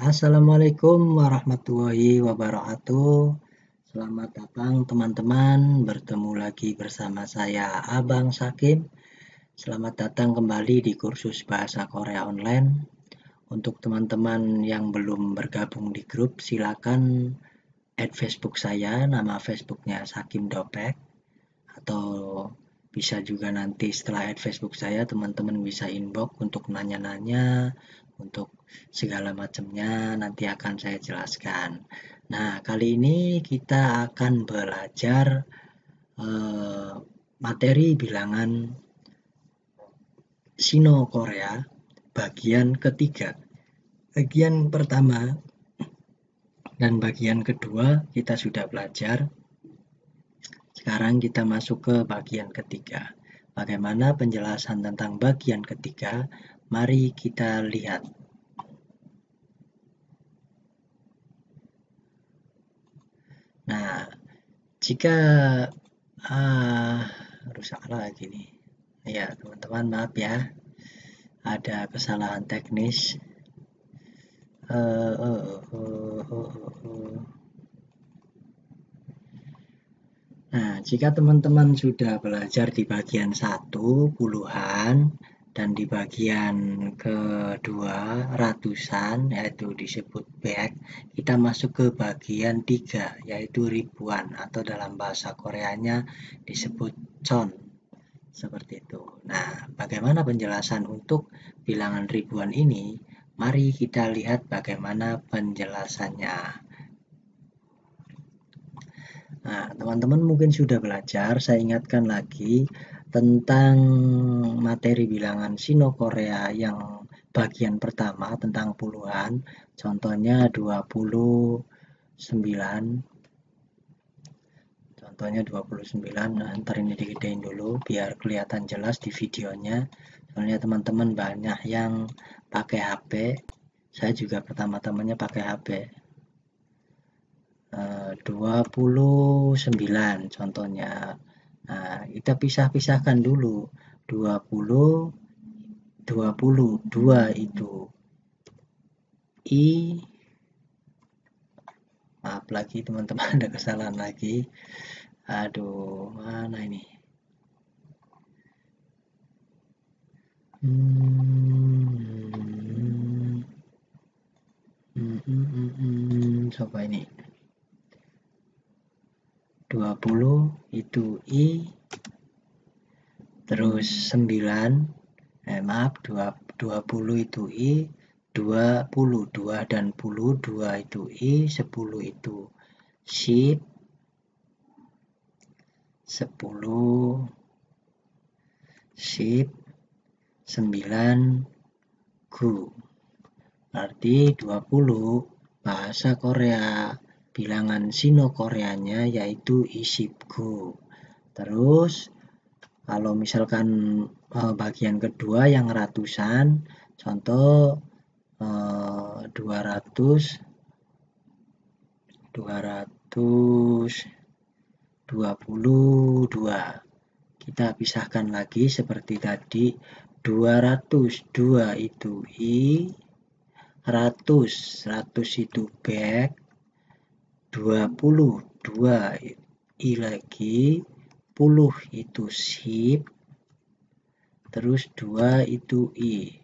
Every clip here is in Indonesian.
Assalamualaikum warahmatullahi wabarakatuh. Selamat datang teman-teman, bertemu lagi bersama saya Abang Sakim. Selamat datang kembali di kursus Bahasa Korea Online. Untuk teman-teman yang belum bergabung di grup, silakan add Facebook saya, nama Facebooknya Sakim Dopek. Atau bisa juga nanti setelah add Facebook saya, teman-teman bisa inbox untuk nanya-nanya, untuk segala macamnya nanti akan saya jelaskan. Nah, kali ini kita akan belajar materi bilangan Sino-Korea bagian ketiga. Bagian pertama dan bagian kedua kita sudah belajar. Sekarang kita masuk ke bagian ketiga. Bagaimana penjelasan tentang bagian ketiga? Mari kita lihat. Nah, jika rusak lagi nih. Ya, teman-teman maaf ya. Ada kesalahan teknis. Nah, jika teman-teman sudah belajar di bagian 1 puluhan dan di bagian kedua ratusan, yaitu disebut back, kita masuk ke bagian 3, yaitu ribuan atau dalam bahasa Koreanya disebut chon. Seperti itu. Nah, bagaimana penjelasan untuk bilangan ribuan ini? Mari kita lihat bagaimana penjelasannya. Nah, teman-teman mungkin sudah belajar, saya ingatkan lagi tentang materi bilangan Sino-Korea yang bagian pertama tentang puluhan, contohnya 29. Contohnya 29, nah, ntar ini digedein dulu biar kelihatan jelas di videonya. Soalnya teman-teman banyak yang pakai HP, saya juga pertama-tamanya pakai HP. 29 contohnya. Nah, kita pisah-pisahkan dulu. 2 itu I. Maaf lagi teman-teman, ada kesalahan lagi. Aduh, mana ini? Coba ini. 20 itu I, terus 9, maaf, 20 itu I, 20, 2 dan 10, 2 itu I, 10 itu SIP, 10 SIP, 9 GU. Berarti 20 bahasa Korea bilangan Sino-Koreanya yaitu isipgu. Terus kalau misalkan bagian kedua yang ratusan, contoh 222. Kita pisahkan lagi seperti tadi. 202 itu I, 100 itu back, 22 I lagi, 10 itu SIP, terus 2 itu I.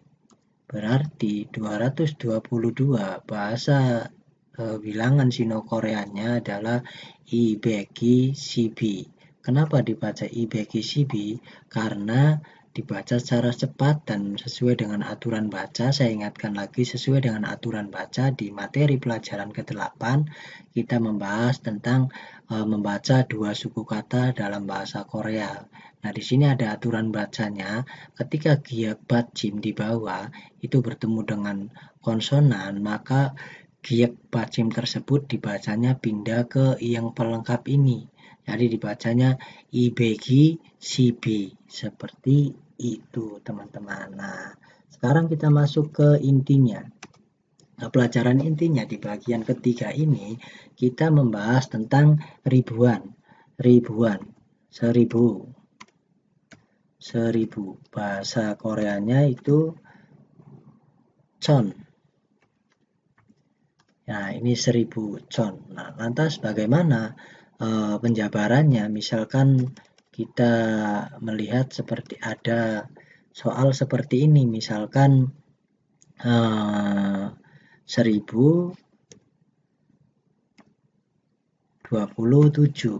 Berarti 222 bahasa bilangan Sino-Koreanya adalah I bagi CB. Kenapa dibaca I bagi CB? Karena dibaca secara cepat dan sesuai dengan aturan baca. Saya ingatkan lagi, sesuai dengan aturan baca di materi pelajaran ke-8 kita membahas tentang membaca dua suku kata dalam bahasa Korea. Nah, di sini ada aturan bacanya. Ketika giak bacim di bawah itu bertemu dengan konsonan, maka giak bacim tersebut dibacanya pindah ke yang pelengkap ini. Jadi dibacanya IBG CB. Seperti itu, teman-teman. Nah, sekarang kita masuk ke intinya. Nah, pelajaran intinya di bagian ketiga ini kita membahas tentang ribuan. Ribuan, 1000. 1000. Bahasa Koreanya itu chon. Nah, ini 1000 con. Nah, lantas bagaimana penjabarannya? Misalkan kita melihat seperti ada soal seperti ini, misalkan 1027.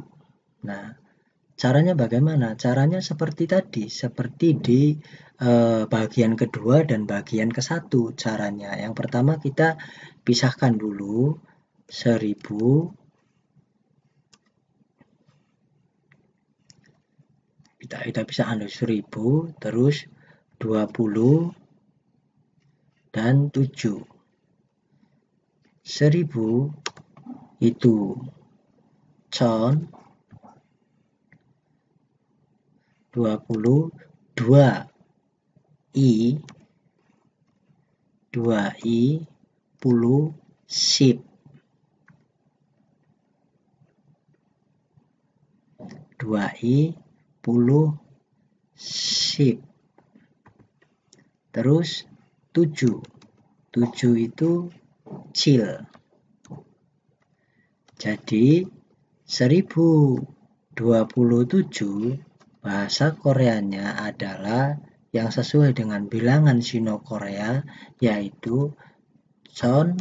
Nah, caranya bagaimana? Caranya seperti tadi, seperti di bagian kedua dan bagian ke-1 caranya. Yang pertama kita pisahkan dulu 1000 kita pisahkan dulu 1000 terus 20 dan 7. 1000 itu con, 20 2i 10 sip. 2i 10 sip. Terus 7 itu cil. Jadi 1027 bahasa Koreanya adalah yang sesuai dengan bilangan Sino-Korea, yaitu con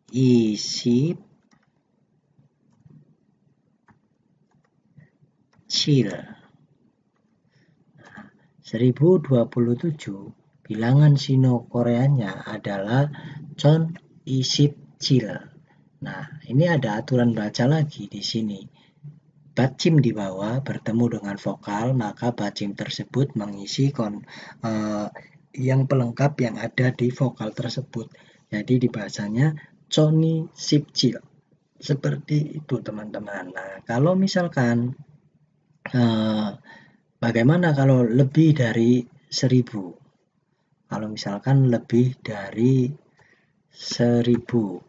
isip cil. 1027 bilangan Sino-Koreanya adalah con isip cil. Nah, ini ada aturan baca lagi di sini. Bacim di bawah bertemu dengan vokal, maka bacim tersebut mengisi yang pelengkap yang ada di vokal tersebut. Jadi dibacanya coni sipcil. Seperti itu teman-teman. Nah, kalau misalkan bagaimana kalau lebih dari 1000? Kalau misalkan lebih dari 1000.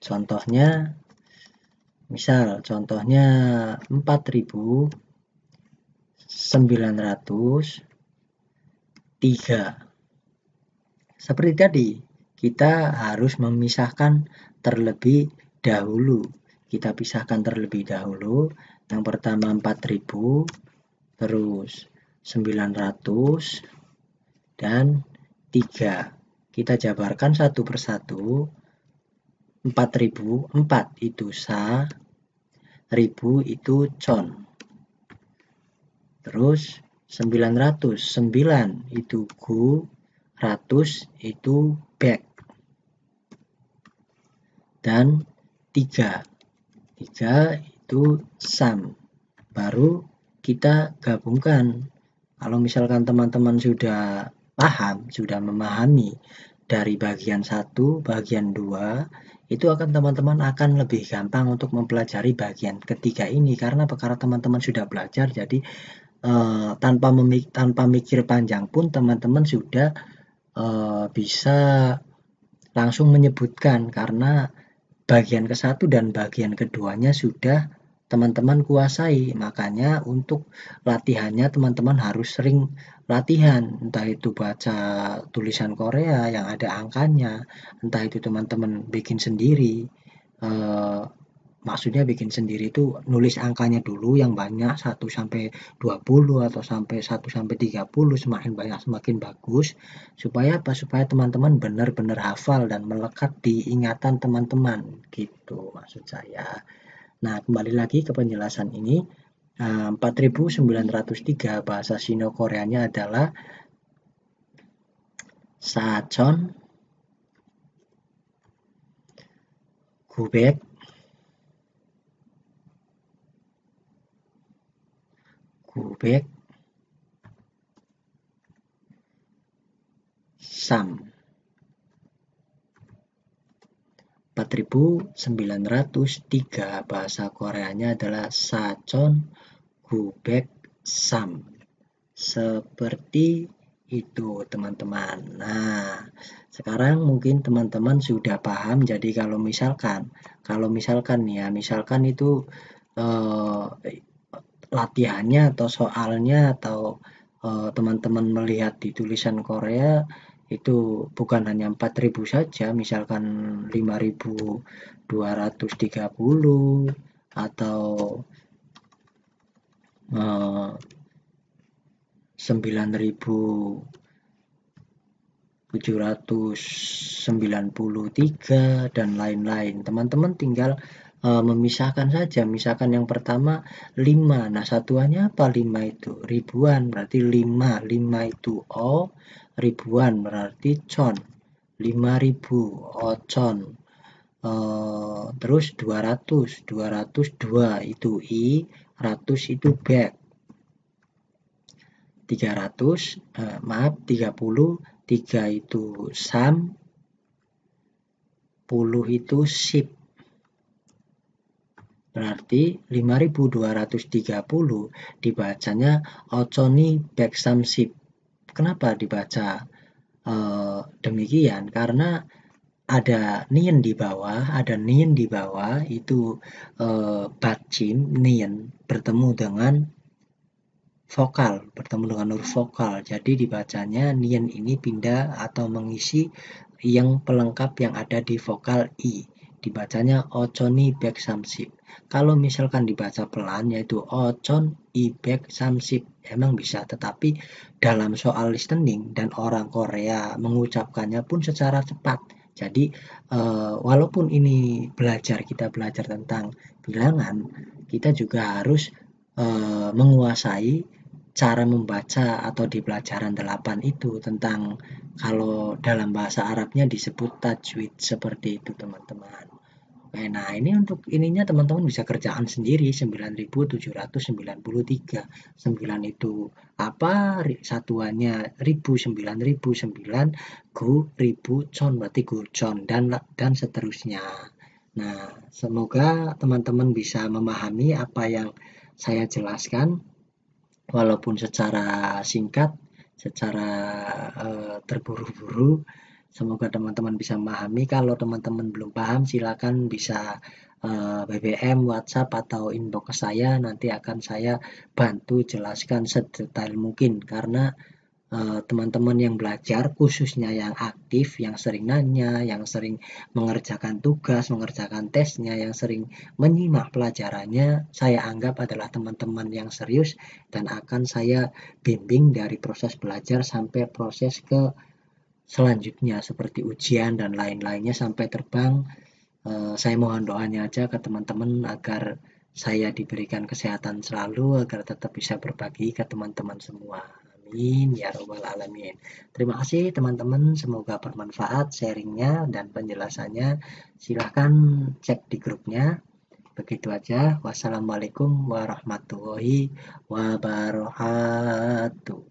Contohnya, misal contohnya 4903. Seperti tadi, kita harus memisahkan terlebih dahulu. Kita pisahkan terlebih dahulu. Yang pertama 4000, terus 900, dan 3. Kita jabarkan satu persatu. 4000, 4 itu sa, 1000 itu con. Terus 900, 9 itu gu, 100 itu back. Dan 3 itu sam. Baru kita gabungkan. Kalau misalkan teman-teman sudah paham, sudah memahami dari bagian 1, bagian 2, itu akan teman-teman akan lebih gampang untuk mempelajari bagian ketiga ini, karena teman-teman sudah belajar, jadi tanpa mikir panjang pun teman-teman sudah bisa langsung menyebutkan, karena bagian ke-1 dan bagian keduanya sudah teman-teman kuasai. Makanya untuk latihannya teman-teman harus sering latihan, entah itu baca tulisan Korea yang ada angkanya, entah itu teman-teman bikin sendiri. Maksudnya bikin sendiri itu nulis angkanya dulu yang banyak, 1 sampai 20 atau sampai 1 sampai 30, semakin banyak semakin bagus. Supaya apa? Supaya teman-teman benar-benar hafal dan melekat di ingatan teman-teman, gitu maksud saya. Nah, kembali lagi ke penjelasan ini. 4903 bahasa Sino-Koreanya adalah Sachon Gubek Sam. 4903 bahasa Koreanya adalah Sachon Gubek Sam. Seperti itu teman-teman. Nah, sekarang mungkin teman-teman sudah paham. Jadi kalau misalkan nih ya, misalkan itu latihannya atau soalnya atau teman-teman melihat di tulisan Korea itu bukan hanya 4.000 saja, misalkan 5.230 atau 9.793 dan lain-lain. Teman-teman tinggal memisahkan saja. Misalkan yang pertama 5. Nah, satuannya apa 5 itu? Ribuan, berarti 5. 5 itu O, ribuan berarti con. 5.000 ocon. Terus 200. 202 itu I, 100 itu back. 300, maaf 30, 3 itu sam, 10 itu sip. Berarti 5.230 dibacanya oconi back sam sip. Kenapa dibaca demikian? Karena ada nien di bawah, itu bacim nien bertemu dengan huruf vokal. Jadi dibacanya nien ini pindah atau mengisi yang pelengkap yang ada di vokal I. Dibacanya oconi back samsip. Kalau misalkan dibaca pelan yaitu ocon I back samsip. Emang bisa, tetapi dalam soal listening dan orang Korea mengucapkannya pun secara cepat. Jadi walaupun ini kita belajar tentang bilangan, kita juga harus menguasai cara membaca atau di pelajaran 8 itu tentang kalau dalam bahasa Arabnya disebut tajwid seperti itu teman-teman. Oke, nah ini untuk ininya teman-teman bisa kerjaan sendiri 9.793. 9 itu apa? Satuannya 1000, 9.009 gu, ribu, con berarti gucon dan seterusnya. Nah, semoga teman-teman bisa memahami apa yang saya jelaskan walaupun secara singkat, secara terburu-buru. Semoga teman-teman bisa memahami. Kalau teman-teman belum paham, silakan bisa BBM, WhatsApp, atau inbox ke saya. Nanti akan saya bantu jelaskan sedetail mungkin. Karena teman-teman yang belajar, khususnya yang aktif, yang sering nanya, yang sering mengerjakan tugas, mengerjakan tesnya, yang sering menyimak pelajarannya, saya anggap adalah teman-teman yang serius dan akan saya bimbing dari proses belajar sampai proses ke selanjutnya seperti ujian dan lain-lainnya sampai terbang. Saya mohon doanya aja ke teman-teman agar saya diberikan kesehatan selalu, agar tetap bisa berbagi ke teman-teman semua. Amin ya robbal alamin. Terima kasih teman-teman, semoga bermanfaat sharingnya dan penjelasannya. Silahkan cek di grupnya. Begitu aja. Wassalamualaikum warahmatullahi wabarakatuh.